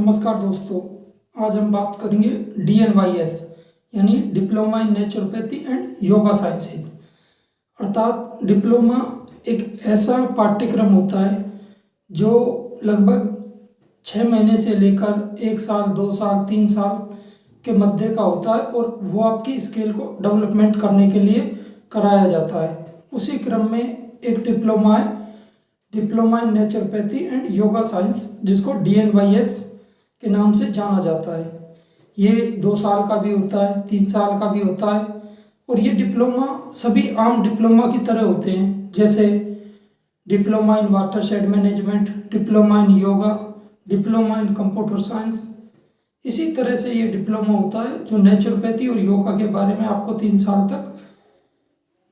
नमस्कार दोस्तों, आज हम बात करेंगे DNYS यानी diploma in naturopathy and yoga sciences. अर्थात डिप्लोमा एक ऐसा पाठ्यक्रम होता है जो लगभग 6 महीने से लेकर 1 साल, 2 साल, 3 साल के मध्य का होता है और वो आपकी स्किल को डेवलपमेंट करने के लिए कराया जाता है। उसी क्रम में एक डिप्लोमा है, diploma in naturopathy and yoga science, जिसको DNYS के नाम से जाना जाता है। ये 2 साल का भी होता है, 3 साल का भी होता है और ये डिप्लोमा सभी आम डिप्लोमा की तरह होते हैं, जैसे diploma in watershed management, diploma in yoga, diploma in computer science. इसी तरह से ये डिप्लोमा होता है जो नेचुरोपैथी और योगा के बारे में आपको 3 साल तक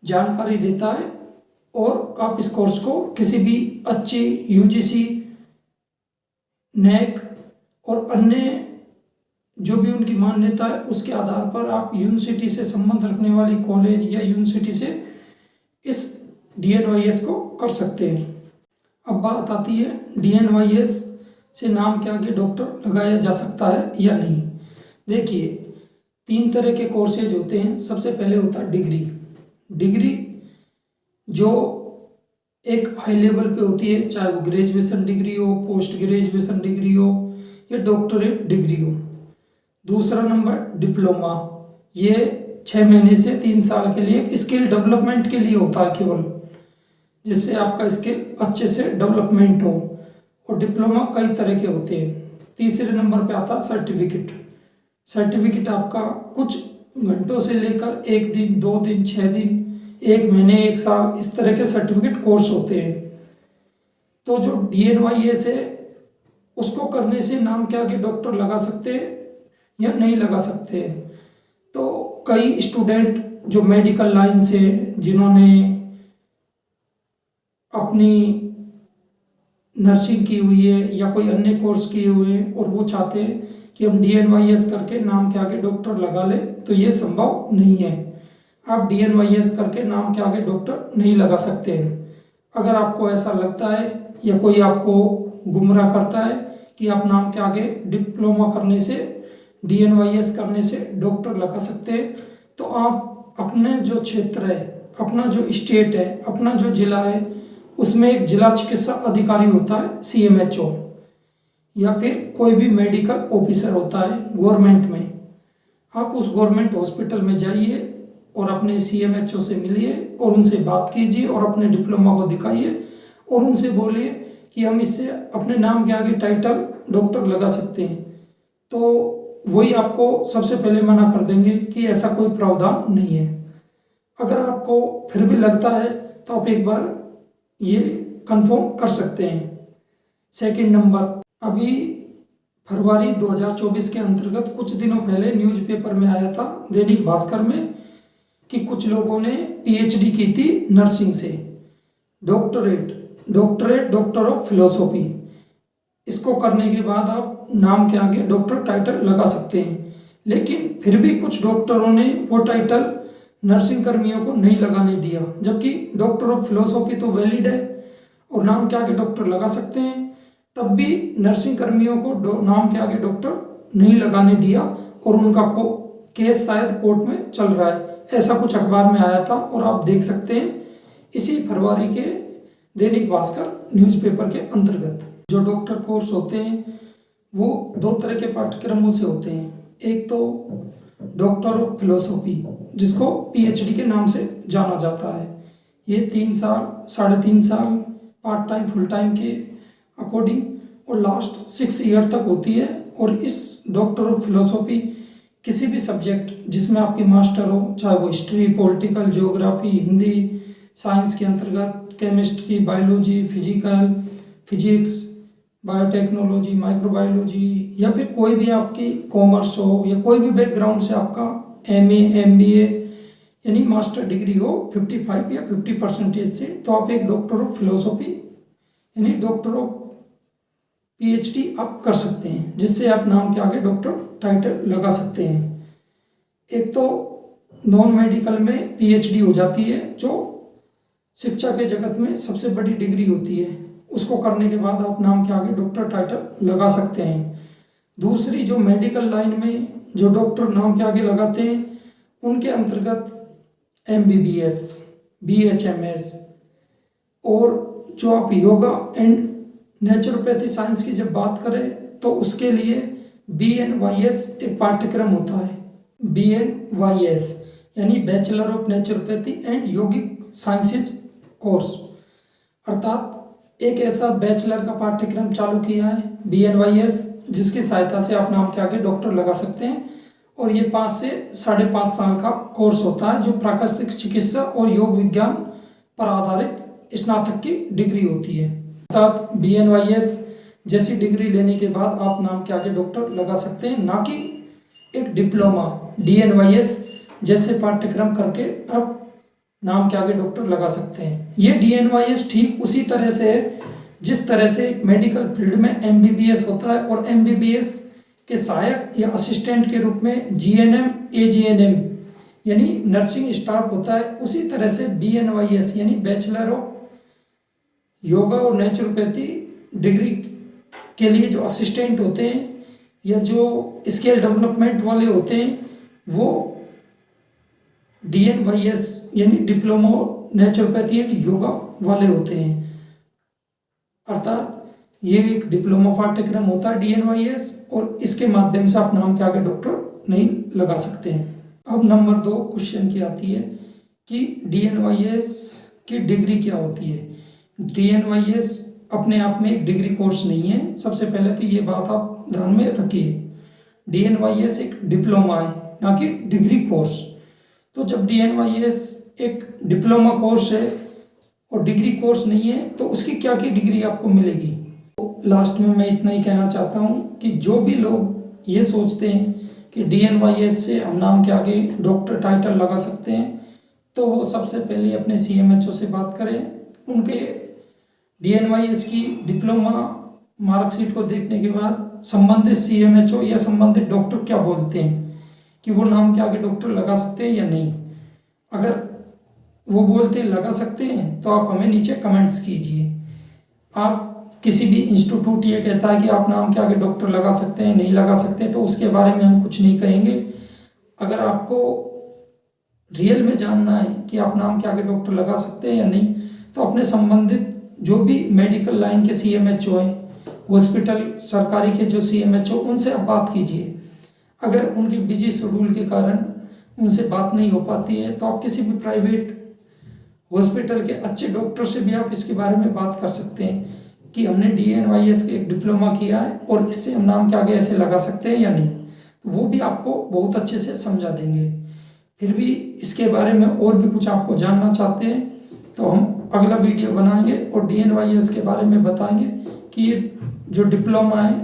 जानकारी देता है और आप इस कोर्स को किसी भी अच्छी UGC, NAAC और अन्य जो भी उनकी मान्यता है उसके आधार पर आप यूनिवर्सिटी से संबंध रखने वाली कॉलेज या यूनिवर्सिटी से इस DNYS को कर सकते हैं। अब बात आती है DNYS से नाम के आगे डॉक्टर लगाया जा सकता है या नहीं। देखिए, 3 तरह के कोर्सेज होते हैं। सबसे पहले होता है डिग्री जो एक हाई लेवल पे होती है, चाहे वो ग्रेजुएशन डिग्री हो, पोस्ट ग्रेजुएशन डिग्री हो या डॉक्टरेट डिग्री हो। दूसरा नंबर डिप्लोमा, ये 6 महीने से 3 साल के लिए स्किल डेवलपमेंट के लिए होता है केवल, जिससे आपका स्किल अच्छे से डेवलपमेंट हो। और डिप्लोमा कई तरह के होते हैं। तीसरे नंबर पे आता है सर्टिफिकेट आपका कुछ घंटों से लेकर 1 दिन, 2 दिन, 6 दिन, 1 महीने, 1 साल, इस तरह के सर्टिफिकेट कोर्स होते हैं। तो जो DNYS है उसको करने से नाम के आगे डॉक्टर लगा सकते हैं या नहीं लगा सकते हैं। तो कई स्टूडेंट जो मेडिकल लाइन से, जिन्होंने अपनी नर्सिंग की हुई है या कोई अन्य कोर्स किए हुए हैं और वो चाहते हैं कि हम DNYS करके नाम के आगे डॉक्टर लगा ले, तो ये संभव नहीं है। आप DNYS करके नाम के आगे डॉक्टर नहीं लगा सकते हैं। अगर आपको ऐसा लगता है या कोई आपको गुमराह करता है कि आप नाम के आगे डिप्लोमा करने से, DNYS करने से डॉक्टर लगा सकते हैं, तो आप अपने जो क्षेत्र है, अपना जो स्टेट है, अपना जो जिला है, उसमें एक जिला चिकित्सा अधिकारी होता है CMHO, या फिर कोई भी मेडिकल ऑफिसर होता है गवर्नमेंट में। आप उस गवर्नमेंट हॉस्पिटल में जाइए और अपने CMHO से मिलिए और उनसे बात कीजिए और अपने डिप्लोमा को दिखाइए और उनसे बोलिए कि हम इससे अपने नाम के आगे टाइटल डॉक्टर लगा सकते हैं। तो वही आपको सबसे पहले मना कर देंगे कि ऐसा कोई प्रावधान नहीं है। अगर आपको फिर भी लगता है तो आप एक बार ये कंफर्म कर सकते हैं। सेकंड नंबर, अभी फरवरी 2024 के अंतर्गत कुछ दिनों पहले न्यूज़पेपर में आया था, दैनिक भास्कर में, कि कुछ लोगों ने PhD की थी नर्सिंग से, डॉक्टरेट डॉक्टर ऑफ फिलोसॉफी। इसको करने के बाद आप नाम के आगे डॉक्टर टाइटल लगा सकते हैं। लेकिन फिर भी कुछ डॉक्टरों ने वो टाइटल नर्सिंग कर्मियों को नहीं लगाने दिया, जबकि डॉक्टर ऑफ फिलोसॉफी तो वैलिड है और नाम के आगे डॉक्टर लगा सकते हैं। तब भी नर्सिंग कर्मियों को नाम के आगे डॉक्टर नहीं लगाने दिया और उनका केस शायद कोर्ट में चल रहा है। ऐसा कुछ अखबार में आया था और आप देख सकते हैं इसी फरवरी के दैनिक भास्कर न्यूज़पेपर के अंतर्गत। जो डॉक्टर कोर्स होते हैं वो 2 तरह के पाठ्यक्रमों से होते हैं। एक तो डॉक्टर ऑफ फिलोसॉफी, जिसको PhD के नाम से जाना जाता है। ये 3 साल, 3.5 साल पार्ट टाइम, फुल टाइम के अकॉर्डिंग और लास्ट 6 ईयर तक होती है। और इस डॉक्टर ऑफ फिलोसॉफी किसी भी सब्जेक्ट जिसमें आपकी मास्टर हो, चाहे वो history, political, geography, Hindi, science के अंतर्गत chemistry, biology, physics, biotechnology, microbiology, या फिर कोई भी आपकी कॉमर्स हो या कोई भी बैकग्राउंड से आपका MA, MBA यानी मास्टर डिग्री हो 55 या 50% से, तो आप एक डॉक्टर ऑफ फिलोसॉफी यानी डॉक्टर ऑफ PhD आप कर सकते हैं, जिससे आप नाम के आगे डॉक्टर टाइटल लगा सकते हैं। एक तो नॉन मेडिकल में PhD हो जाती है, जो शिक्षा के जगत में सबसे बड़ी डिग्री होती है। उसको करने के बाद आप नाम के आगे डॉक्टर टाइटल लगा सकते हैं। दूसरी जो मेडिकल लाइन में जो डॉक्टर नाम के आगे लगाते हैं उनके अंतर्गत MBBS, BHMS, और जो आप योगा एंड नेचुरोपैथी साइंस की जब बात करें तो उसके लिए BNYS एक पाठ्यक्रम होता है। BNYS यानी bachelor of naturopathy and yogic sciences course, अर्थात एक ऐसा बैचलर का पाठ्यक्रम चालू किया है BNYS जिसकी सहायता से आप नाम के आगे डॉक्टर लगा सकते हैं। और ये 5 से 5.5 साल का कोर्स होता है जो प्राकृतिक चिकित्सा और योग विज्ञान पर आधारित स्नातक की डिग्री होती है। अर्थात BNYS जैसी डिग्री लेने के बाद आप नाम के आगे डॉक्टर लगा सकते हैं, ना कि एक डिप्लोमा DNYS जैसे पाठ्यक्रम करके आप नाम के आगे डॉक्टर लगा सकते हैं। ये DNYS ठीक उसी तरह से है जिस तरह से मेडिकल फील्ड में MBBS होता है और MBBS के सहायक या असिस्टेंट के रूप में GNM, AGNM यानी नर्सिंग स्टाफ होता है, उसी तरह से BNYS यानी बैचलर ऑफ योगा और नेचुरोपैथी डिग्री के लिए जो असिस्टेंट होते हैं या जो स्किल डेवलपमेंट वाले होते हैं वो DNYS यानी डिप्लोमा नेचुरोपैथी एंड योगा वाले होते हैं। अर्थात ये एक डिप्लोमा पाठ्यक्रम होता है DNYS और इसके माध्यम से आप नाम के आगे डॉक्टर नहीं लगा सकते हैं। अब नंबर 2 क्वेश्चन की आती है कि DNYS की डिग्री क्या होती है। DNYS अपने आप में एक डिग्री कोर्स नहीं है, सबसे पहले तो ये बात आप ध्यान में रखिए। DNYS एक डिप्लोमा है, ना कि डिग्री कोर्स। तो जब DNYS एक डिप्लोमा कोर्स है और डिग्री कोर्स नहीं है तो उसकी क्या की डिग्री आपको मिलेगी। तो लास्ट में मैं इतना ही कहना चाहता हूँ कि जो भी लोग ये सोचते हैं कि DNYS से हम नाम के आगे डॉक्टर टाइटल लगा सकते हैं तो वो सबसे पहले अपने CMHO से बात करें। उनके DNYS की डिप्लोमा मार्कशीट को देखने के बाद संबंधित CMHO या संबंधित डॉक्टर क्या बोलते हैं कि वो नाम के आगे डॉक्टर लगा सकते हैं या नहीं। अगर वो बोलते लगा सकते हैं तो आप हमें नीचे कमेंट्स कीजिए। आप किसी भी इंस्टीट्यूट ये कहता है कि आप नाम के आगे डॉक्टर लगा सकते हैं, नहीं लगा सकते, तो उसके बारे में हम कुछ नहीं कहेंगे। अगर आपको रियल में जानना है कि आप नाम के आगे डॉक्टर लगा सकते हैं या नहीं तो अपने संबंधित जो भी मेडिकल लाइन के CMHO हैं, हॉस्पिटल सरकारी के जो CMHO, उनसे आप बात कीजिए। अगर उनकी बिजी शेड्यूल के कारण उनसे बात नहीं हो पाती है तो आप किसी भी प्राइवेट हॉस्पिटल के अच्छे डॉक्टर से भी आप इसके बारे में बात कर सकते हैं कि हमने DNYS के एक डिप्लोमा किया है और इससे हम नाम के आगे ऐसे लगा सकते हैं या नहीं, तो वो भी आपको बहुत अच्छे से समझा देंगे। फिर भी इसके बारे में और भी कुछ आपको जानना चाहते हैं तो हम अगला वीडियो बनाएंगे और DNYS के बारे में बताएंगे कि ये जो डिप्लोमा है,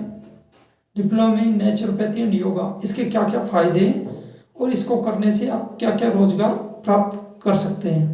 diploma in naturopathy and yoga, इसके क्या क्या फ़ायदे हैं और इसको करने से आप क्या क्या रोजगार प्राप्त कर सकते हैं।